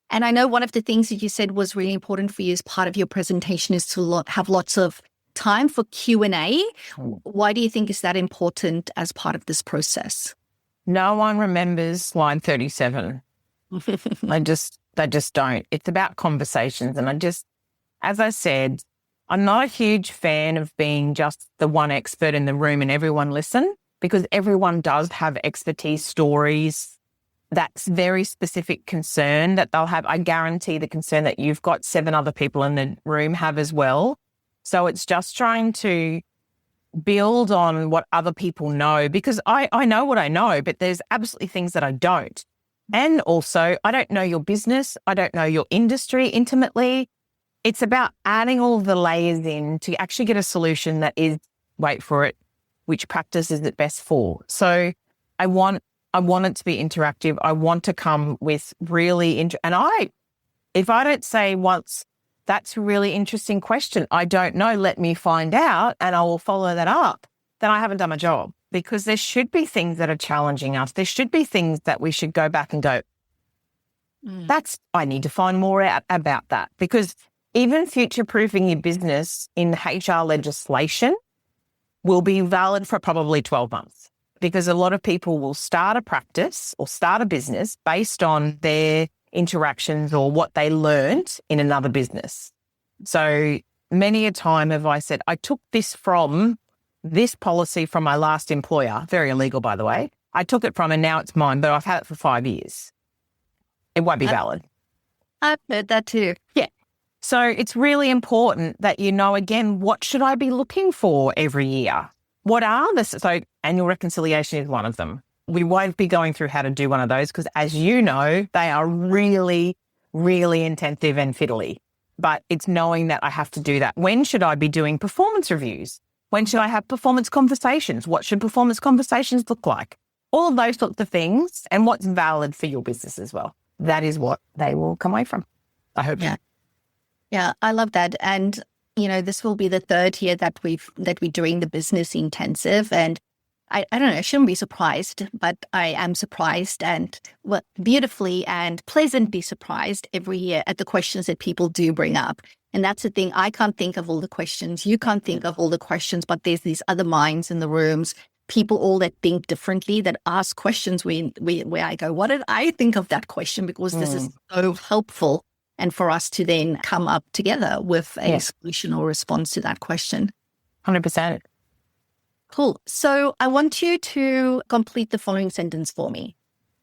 And I know one of the things that you said was really important for you as part of your presentation is to have lots of time for Q&A. Why do you think is that important as part of this process?
No one remembers line 37. They just don't. It's about conversations. And as I said, I'm not a huge fan of being just the one expert in the room and everyone listen, because everyone does have expertise, stories. That's very specific concern that they'll have. I guarantee the concern that you've got 7 other people in the room have as well. So it's just trying to build on what other people know, because I know what I know, but there's absolutely things that I don't. And also, I don't know your business. I don't know your industry intimately. It's about adding all of the layers in to actually get a solution that is, wait for it, which practice is it best for? So I want it to be interactive. I want to come with really, if I don't say once, that's a really interesting question, I don't know, let me find out, and I will follow that up, then I haven't done my job. Because there should be things that are challenging us. There should be things that we should go back and go, I need to find more out about that. Because even future-proofing your business in HR legislation will be valid for probably 12 months. Because a lot of people will start a practice or start a business based on their interactions or what they learned in another business. So many a time have I said, I took this policy from my last employer, very illegal, by the way. I took it from, and now it's mine, but I've had it for 5 years. It won't be valid.
I've heard that too.
Yeah. So it's really important that you know, again, what should I be looking for every year? So annual reconciliation is one of them. We won't be going through how to do one of those because, as you know, they are really, really intensive and fiddly. But it's knowing that I have to do that. When should I be doing performance reviews? When should I have performance conversations? What should performance conversations look like? All of those sorts of things, and what's valid for your business as well. That is what they will come away from. I hope.
Yeah, I love that. And, this will be the 3rd year that we're doing the business intensive. And I don't know, I shouldn't be surprised, but I am surprised and beautifully and pleasantly surprised every year at the questions that people do bring up. And that's the thing. I can't think of all the questions. You can't think of all the questions, but there's these other minds in the rooms, people all that think differently, that ask questions where I go, what did I think of that question? Because this is so helpful. And for us to then come up together with a solution or response to that question.
100%.
Cool. So I want you to complete the following sentence for me.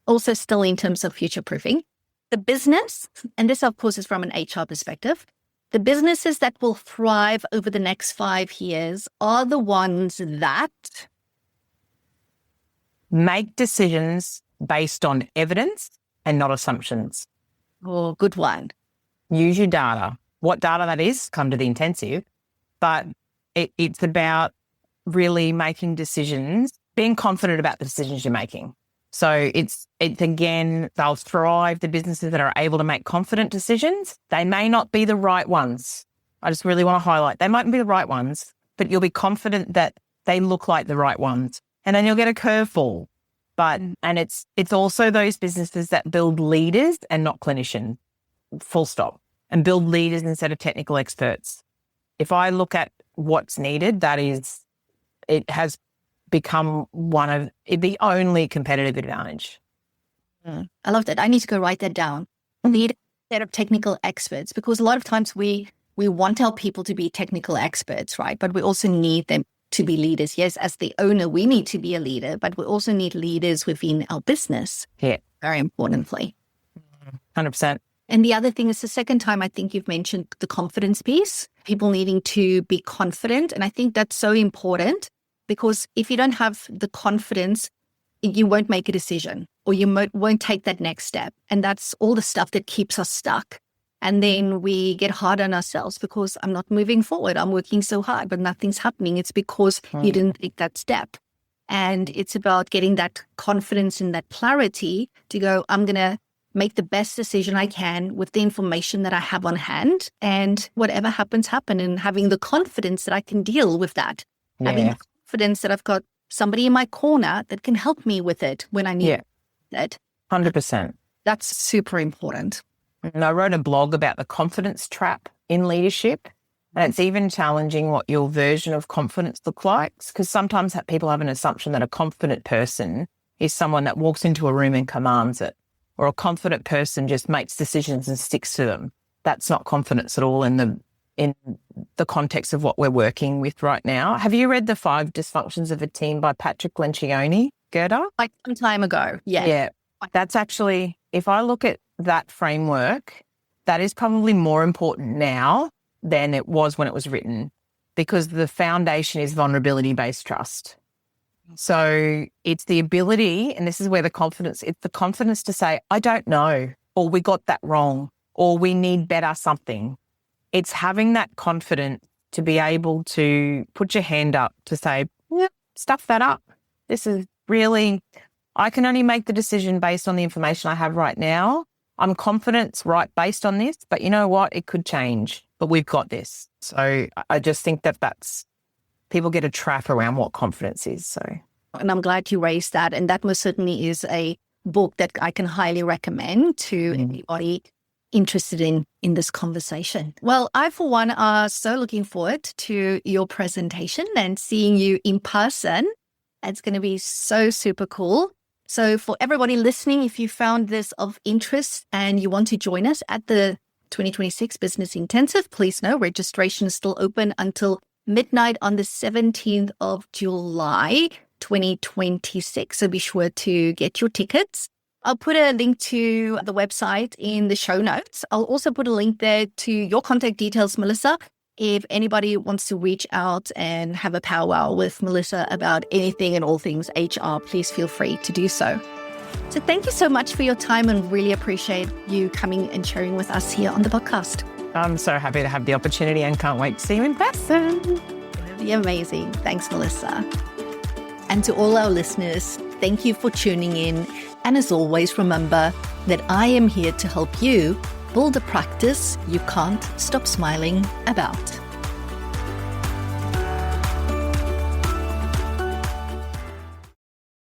Also still in terms of future-proofing. The business, and this of course is from an HR perspective, the businesses that will thrive over the next 5 years are the ones that
make decisions based on evidence and not assumptions.
Oh, good one.
Use your data. What data that is, come to the intensive, but it's about really making decisions, being confident about the decisions you're making. So it's again, they'll thrive, the businesses that are able to make confident decisions. They may not be the right ones. I just really want to highlight, they mightn't be the right ones, but you'll be confident that they look like the right ones. And then you'll get a curveball. And it's also those businesses that build leaders and not clinicians, full stop, and build leaders instead of technical experts. If I look at what's needed, it has become one of the only competitive advantage.
I love that. I need to go write that down. Lead instead of technical experts, because a lot of times we want our people to be technical experts, right? But we also need them to be leaders. Yes, as the owner, we need to be a leader, but we also need leaders within our business.
Yeah.
Very importantly.
100%.
And the other thing is the second time I think you've mentioned the confidence piece, people needing to be confident. And I think that's so important because if you don't have the confidence, you won't make a decision or you won't take that next step. And that's all the stuff that keeps us stuck. And then we get hard on ourselves because I'm not moving forward. I'm working so hard, but nothing's happening. It's because you didn't take that step. And it's about getting that confidence and that clarity to go, I'm going to make the best decision I can with the information that I have on hand. And whatever happens, happen. And having the confidence that I can deal with that.
Yeah.
Having the confidence that I've got somebody in my corner that can help me with it when I need it.
100%.
That's super important.
And I wrote a blog about the confidence trap in leadership. And it's even challenging what your version of confidence looks like, because sometimes people have an assumption that a confident person is someone that walks into a room and commands it, or a confident person just makes decisions and sticks to them. That's not confidence at all in the context of what we're working with right now. Have you read The 5 Dysfunctions of a Team by Patrick Lencioni, Gerda?
Like some time ago. Yeah.
Yeah. That's actually, if I look at that framework, that is probably more important now than it was when it was written, because the foundation is vulnerability-based trust. So it's the ability, and this is where it's the confidence to say, I don't know, or we got that wrong, or we need better something. It's having that confidence to be able to put your hand up to say, yeah, stuff that up. This is really, I can only make the decision based on the information I have right now. I'm confident it's right based on this, but you know what? It could change, but we've got this. So I just think that's, people get a trap around what confidence is. So,
and I'm glad you raised that. And that most certainly is a book that I can highly recommend to anybody interested in this conversation. Well, I, for one, are so looking forward to your presentation and seeing you in person. It's going to be so super cool. So for everybody listening, if you found this of interest and you want to join us at the 2026 Business Intensive, please know registration is still open until midnight on the 17th of July, 2026. So be sure to get your tickets. I'll put a link to the website in the show notes. I'll also put a link there to your contact details, Melissa. If anybody wants to reach out and have a powwow with Melissa about anything and all things HR, please feel free to do so. So thank you so much for your time and really appreciate you coming and sharing with us here on the podcast.
I'm so happy to have the opportunity and can't wait to see you in person.
It'll be amazing. Thanks, Melissa. And to all our listeners, thank you for tuning in. And as always, remember that I am here to help you build a practice you can't stop smiling about.